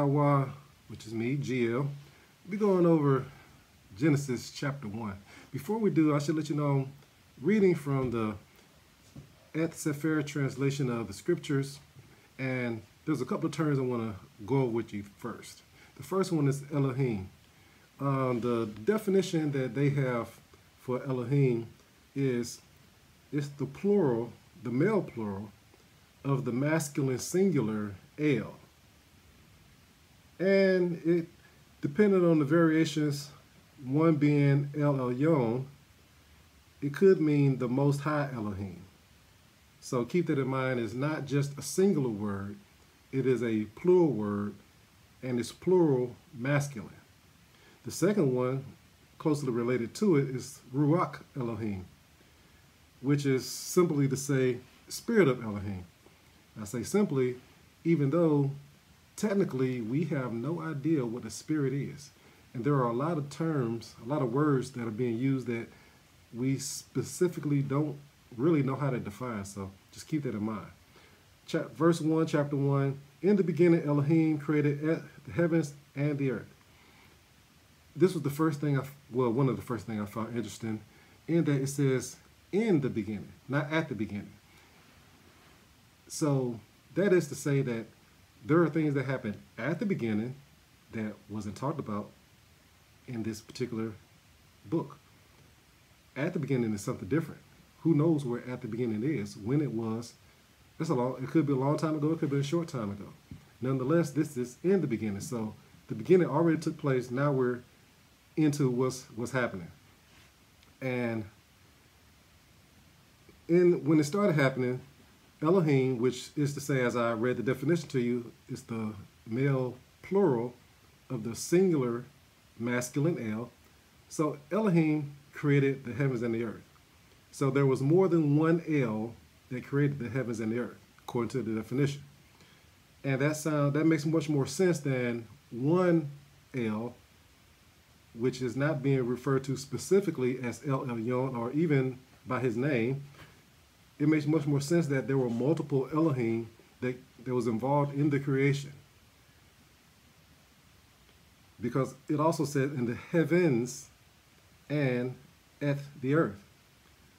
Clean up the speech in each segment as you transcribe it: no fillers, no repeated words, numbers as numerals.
Yahweh, which is me, GL. We're going over Genesis chapter 1. Before we do, I should let you know, reading from the Et Sefer translation of the scriptures, and there's a couple of terms I want to go over with you first. The first one is Elohim. The definition that they have for Elohim is it's the plural, the male plural, of the masculine singular El. And it, depending on the variations, one being El Elyon, it could mean the Most High Elohim. So keep that in mind. It's not just a singular word. It is a plural word, and it's plural masculine. The second one, closely related to it, is Ruach Elohim, which is simply to say Spirit of Elohim. I say simply, even though technically we have no idea what a spirit is. And there are a lot of terms, a lot of words that are being used that we specifically don't really know how to define. So just keep that in mind. Verse 1, chapter 1, in the beginning Elohim created the heavens and the earth. This was the first thing, one of the first things I found interesting, in that it says in the beginning, not at the beginning. So that is to say that there are things that happen at the beginning that wasn't talked about in this particular book. At the beginning is something different. Who knows where at the beginning is, when it was. It could be a long time ago, it could be a short time ago. Nonetheless, this is in the beginning. So the beginning already took place. Now we're into what's happening. And when it started happening, Elohim, which is to say, as I read the definition to you, is the male plural of the singular masculine El. So Elohim created the heavens and the earth. So there was more than one El that created the heavens and the earth, according to the definition. And that makes much more sense than one El, which is not being referred to specifically as El Elyon or even by his name. It makes much more sense that there were multiple Elohim that was involved in the creation. Because it also said in the heavens and at the earth.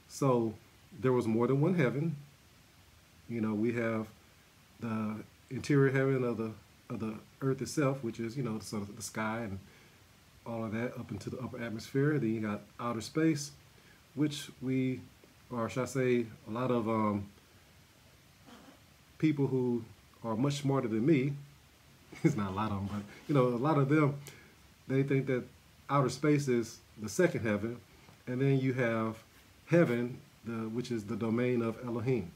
So there was more than one heaven. You know, we have the interior heaven of the earth itself, which is, sort of the sky and all of that up into the upper atmosphere. Then you got outer space, which or should I say, a lot of people who are much smarter than me, it's not a lot of them, but a lot of them, they think that outer space is the second heaven, and then you have heaven, which is the domain of Elohim.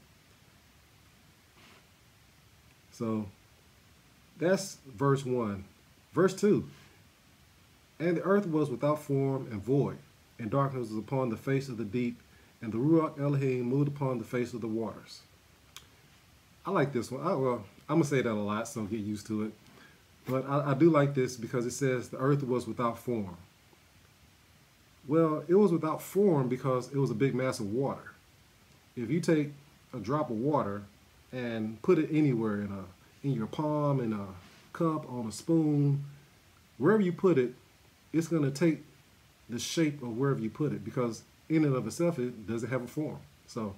So that's verse 1. Verse 2, and the earth was without form and void, and darkness was upon the face of the deep, and the Ruach Elohim moved upon the face of the waters. I like this one. I'm going to say that a lot, so get used to it. But I do like this because it says the earth was without form. Well, it was without form because it was a big mass of water. If you take a drop of water and put it anywhere, in your palm, in a cup, on a spoon, wherever you put it, it's going to take the shape of wherever you put it, because in and of itself, it doesn't have a form. So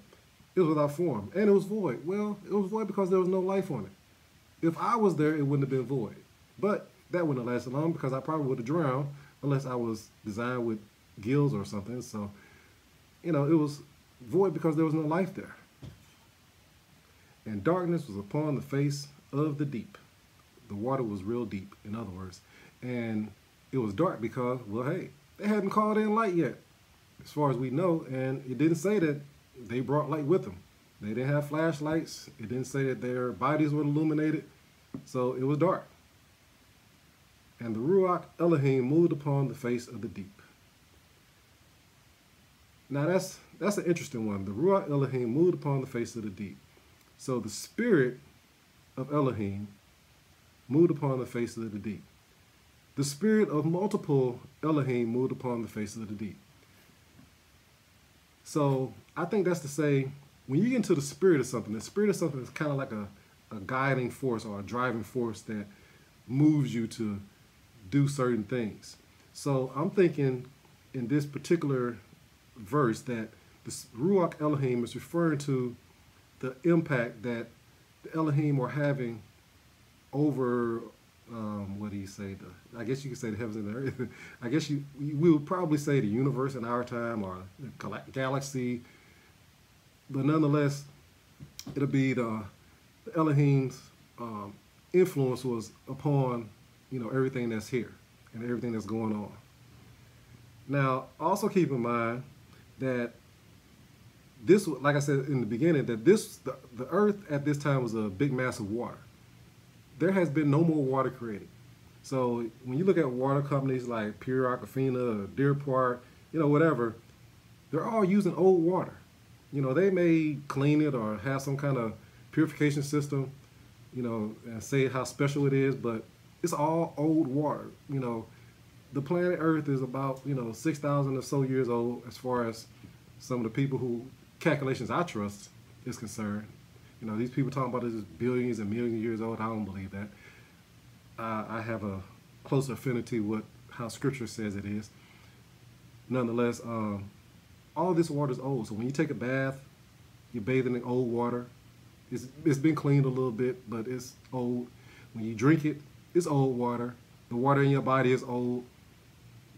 it was without form. And it was void. Well, it was void because there was no life on it. If I was there, it wouldn't have been void. But that wouldn't have lasted long because I probably would have drowned unless I was designed with gills or something. So, it was void because there was no life there. And darkness was upon the face of the deep. The water was real deep, in other words. And it was dark because, well, hey, they hadn't called in light yet, as far as we know, and it didn't say that they brought light with them. They didn't have flashlights. It didn't say that their bodies were illuminated. So it was dark. And the Ruach Elohim moved upon the face of the deep. Now that's an interesting one. The Ruach Elohim moved upon the face of the deep. So the spirit of Elohim moved upon the face of the deep. The spirit of multiple Elohim moved upon the face of the deep. So I think that's to say, when you get into the spirit of something is kind of like a guiding force or a driving force that moves you to do certain things. So I'm thinking in this particular verse that the Ruach Elohim is referring to the impact that the Elohim are having over, what do you say? I guess you could say the heavens and the earth. I guess we would probably say the universe in our time or the galaxy. But nonetheless, it'll be the Elohim's influence was upon, everything that's here and everything that's going on. Now, also keep in mind that this, like I said in the beginning, that the earth at this time was a big mass of water. There has been no more water created. So when you look at water companies like Pure Aquafina or Deer Park, whatever, they're all using old water. They may clean it or have some kind of purification system, and say how special it is, but it's all old water. The planet Earth is about, 6,000 or so years old as far as some of the people who calculations I trust is concerned. These people talking about this is billions and millions of years old. I don't believe that. I have a closer affinity with how Scripture says it is. Nonetheless, all this water is old. So when you take a bath, you're bathing in old water. It's been cleaned a little bit, but it's old. When you drink it, it's old water. The water in your body is old.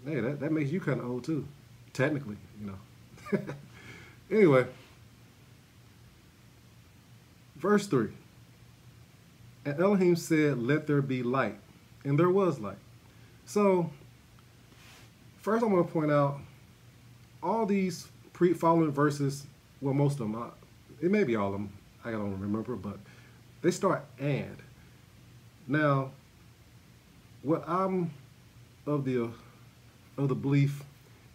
Hey, that makes you kind of old too, technically, Anyway, verse 3. And Elohim said, "Let there be light." And there was light. So, first I want to point out all these following verses, well, most of them, it may be all of them, I don't remember, but they start "and." Now, what I'm of the belief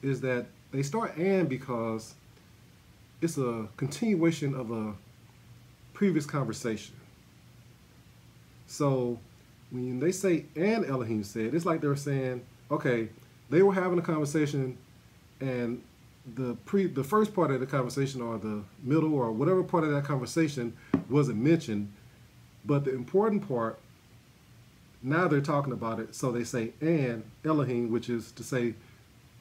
is that they start "and" because it's a continuation of a previous conversation. So when they say "and Elohim said," it's like they're saying, okay, they were having a conversation, and the first part of the conversation or the middle or whatever part of that conversation wasn't mentioned, but the important part, now they're talking about it, so they say "and Elohim," which is to say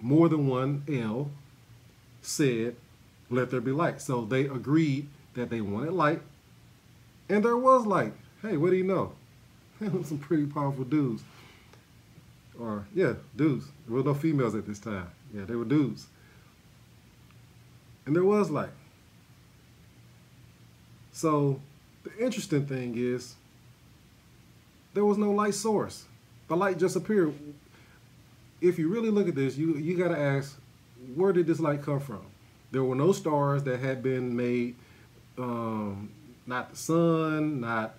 more than one El said, "Let there be light." So they agreed that they wanted light, and there was light. Hey, what do you know? Some pretty powerful dudes. Or, yeah, dudes. There were no females at this time. Yeah, they were dudes. And there was light. So the interesting thing is there was no light source. The light just appeared. If you really look at this, you got to ask, where did this light come from? There were no stars that had been made, not the sun, not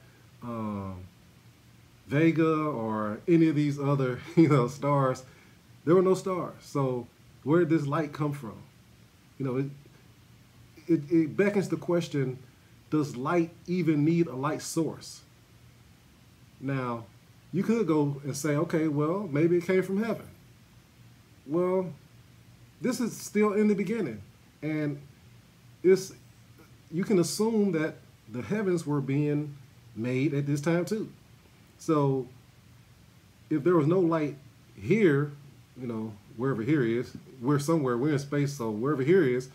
Vega or any of these other stars. There were no stars. So where did this light come from? It beckons the question, does light even need a light source? Now, you could go and say, okay, well, maybe it came from heaven. Well, this is still in the beginning. And you can assume that the heavens were being made at this time too. So if there was no light here, wherever here is, we're in space, so wherever here is,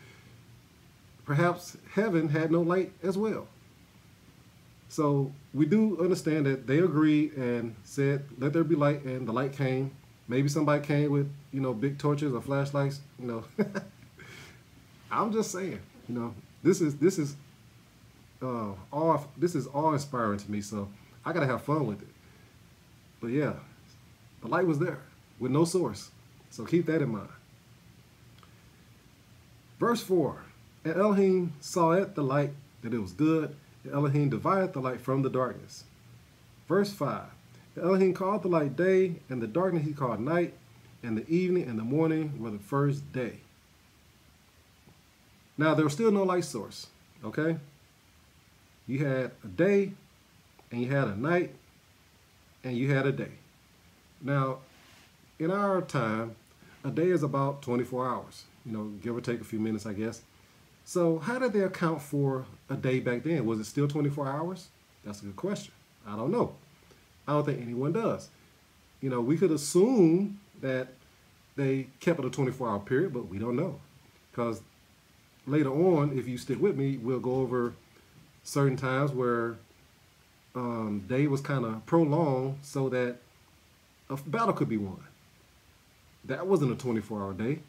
perhaps heaven had no light as well. So we do understand that they agreed and said, "Let there be light," and the light came. Maybe somebody came with, big torches or flashlights, I'm just saying, this is awe-inspiring to me, so I gotta have fun with it. But yeah, the light was there with no source, so keep that in mind. Verse 4, and Elohim saw at the light that it was good, and Elohim divided the light from the darkness. Verse 5, and Elohim called the light day, and the darkness he called night, and the evening and the morning were the first day. Now, there was still no light source, okay? You had a day, and you had a night, and you had a day. Now, in our time, a day is about 24 hours, give or take a few minutes, I guess. So how did they account for a day back then? Was it still 24 hours? That's a good question. I don't know. I don't think anyone does. We could assume that they kept it a 24-hour period, but we don't know. Because later on, if you stick with me, we'll go over certain times where day was kind of prolonged so that a battle could be won. That wasn't a 24-hour day.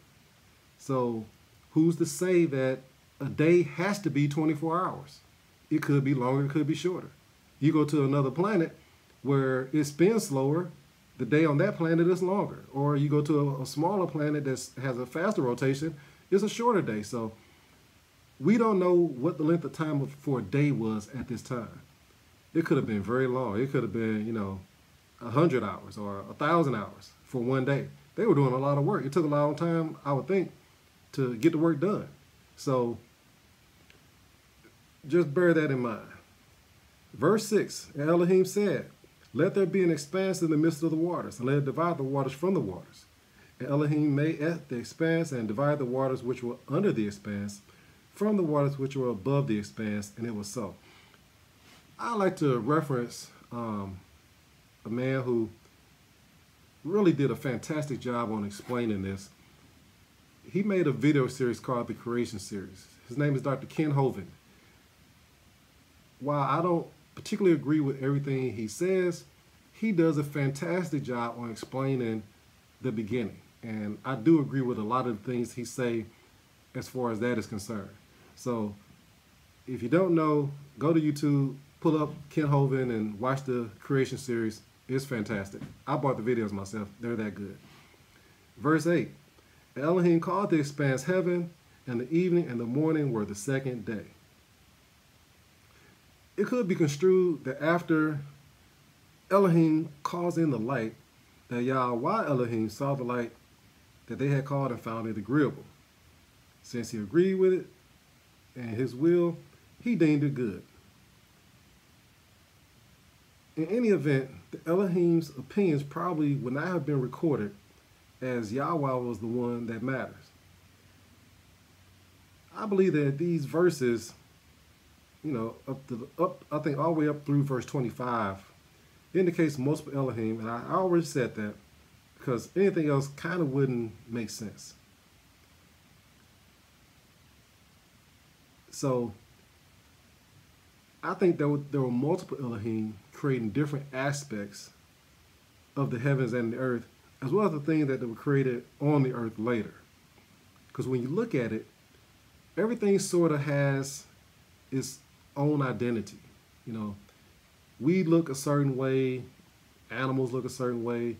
So who's to say that a day has to be 24 hours? It could be longer, it could be shorter. You go to another planet where it spins slower, the day on that planet is longer. Or you go to a smaller planet that has a faster rotation, it's a shorter day. So we don't know what the length of time for a day was at this time. It could have been very long. It could have been, 100 hours or 1,000 hours for one day. They were doing a lot of work. It took a long time, I would think, to get the work done. So just bear that in mind. Verse 6, and Elohim said, let there be an expanse in the midst of the waters, and let it divide the waters from the waters. And Elohim made the expanse and divided the waters which were under the expanse from the waters which were above the expanse, and it was so. I like to reference a man who really did a fantastic job on explaining this. He made a video series called the Creation Series. His name is Dr. Ken Hovind. While I don't particularly agree with everything he says, he does a fantastic job on explaining the beginning. And I do agree with a lot of the things he say as far as that is concerned. So if you don't know, go to YouTube, pull up Ken Hovind and watch the Creation Series. It's fantastic. I bought the videos myself. They're that good. Verse 8, Elohim called the expanse heaven, and the evening and the morning were the second day. It could be construed that after Elohim calls in the light, that Yahweh Elohim saw the light that they had called and found it agreeable. Since he agreed with it and his will, he deemed it good. In any event, the Elohim's opinions probably would not have been recorded, as Yahweh was the one that matters. I believe that these verses, I think all the way up through verse 25, indicates multiple Elohim, and I already said that because anything else kind of wouldn't make sense. So I think there were multiple Elohim creating different aspects of the heavens and the earth, as well as the things that were created on the earth later. Because when you look at it, everything sort of has its own identity. We look a certain way, animals look a certain way,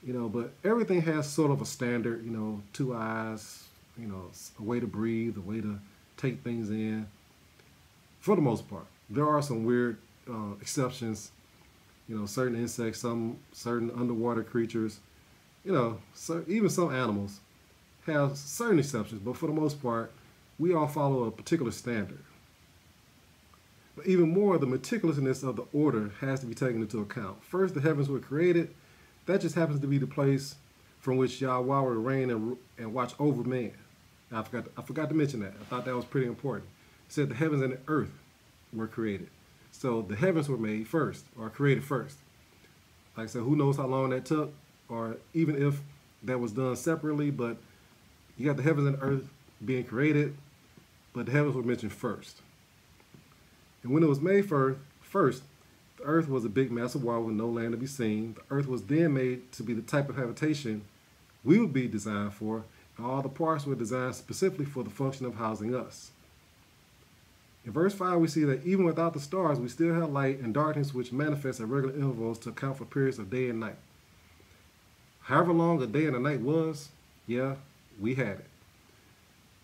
but everything has sort of a standard, two eyes, a way to breathe, a way to take things in, for the most part. There are some weird exceptions, certain insects, some certain underwater creatures, even some animals have certain exceptions, but for the most part, we all follow a particular standard. But even more, the meticulousness of the order has to be taken into account. First, the heavens were created. That just happens to be the place from which Yahweh will reign and watch over man. Now, I forgot to mention that. I thought that was pretty important. It said the heavens and the earth were created. So the heavens were made first, or created first. Like I said, who knows how long that took, or even if that was done separately, but you got the heavens and the earth being created, but the heavens were mentioned first. And when it was made first, the earth was a big mass of water with no land to be seen. The earth was then made to be the type of habitation we would be designed for, and all the parts were designed specifically for the function of housing us. In verse 5, we see that even without the stars, we still have light and darkness which manifest at regular intervals to account for periods of day and night. However long a day and a night was, yeah, we had it.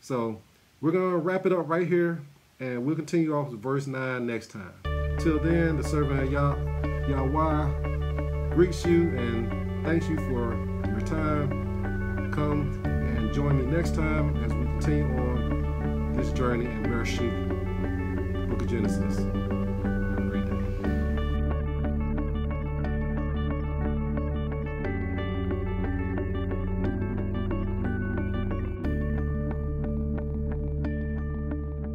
So we're going to wrap it up right here, and we'll continue off with verse 9 next time. Till then, the servant of Yahweh greets you and thanks you for your time. Come and join me next time as we continue on this journey in Bere'Shiyth, Book of Genesis.